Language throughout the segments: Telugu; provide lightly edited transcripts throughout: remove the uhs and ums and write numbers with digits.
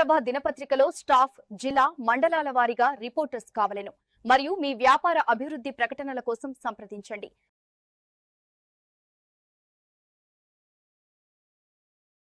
ఆంధ్రప్రభ దినపత్రికలో స్టాఫ్ జిల్లా మండలాల వారీగా రిపోర్టర్స్ కావలెను మరియు మీ వ్యాపార అభివృద్ధి ప్రకటనల కోసం సంప్రదించండి.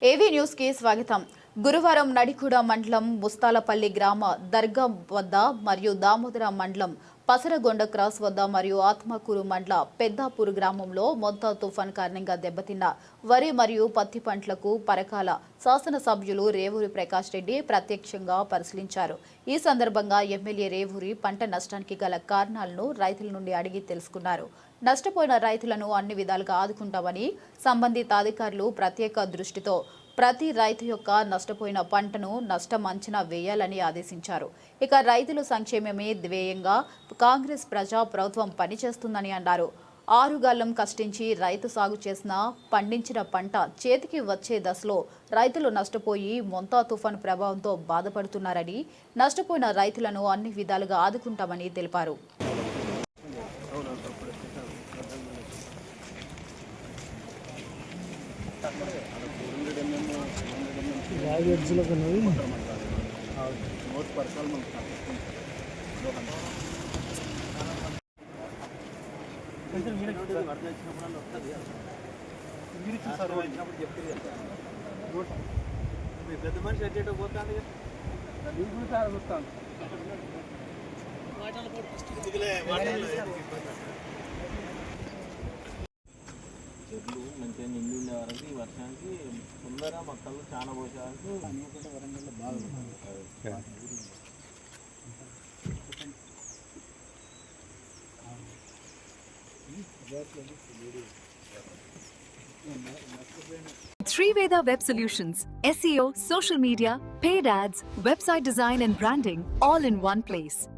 ఏవీ న్యూస్ కి స్వాగతం. గురువారం నడికూడ మండలం ముస్తాలపల్లి గ్రామ దర్గా వద్ద మరియు దామోదర మండలం పసరగొండ క్రాస్ వద్ద మరియు ఆత్మకూరు మండల పెద్దాపూర్ గ్రామంలో మొంతా తుఫాన్ కారణంగా దెబ్బతిన్న వరి మరియు పత్తి పంటలకు పరకాల శాసనసభ్యులు రేవూరి ప్రకాష్ రెడ్డి ప్రత్యక్షంగా పరిశీలించారు. ఈ సందర్భంగా ఎమ్మెల్యే రేవూరి పంట నష్టానికి గల కారణాలను రైతుల నుండి అడిగి తెలుసుకున్నారు. నష్టపోయిన రైతులను అన్ని విధాలుగా ఆదుకుంటామని సంబంధిత అధికారులు ప్రత్యేక దృష్టితో ప్రతి రైతు యొక్క నష్టపోయిన పంటను నష్టం అంచనా వేయాలని ఆదేశించారు. ఇక రైతుల సంక్షేమమే ధ్యేయంగా కాంగ్రెస్ ప్రజా ప్రభుత్వం పనిచేస్తుందని అన్నారు. 6 గాలం కష్టించి రైతు సాగు చేసిన పండించిన పంట చేతికి వచ్చే దశలో రైతులు నష్టపోయి మొంతా తుఫాను ప్రభావంతో బాధపడుతున్నారని, నష్టపోయిన రైతులను అన్ని విధాలుగా ఆదుకుంటామని తెలిపారు. పెద్ద మనిషి అడ్డేట పోతాను చెట్లు మంచిగా నిండి ఉండే వరకు ఈ వర్షానికి తొందరగా మొక్కలు చాలా పోసే వరకు అనుకుంటే వరంగల్లో బాగా 3Veda Web Solutions, SEO, social media, paid ads, website design and branding, all in one place.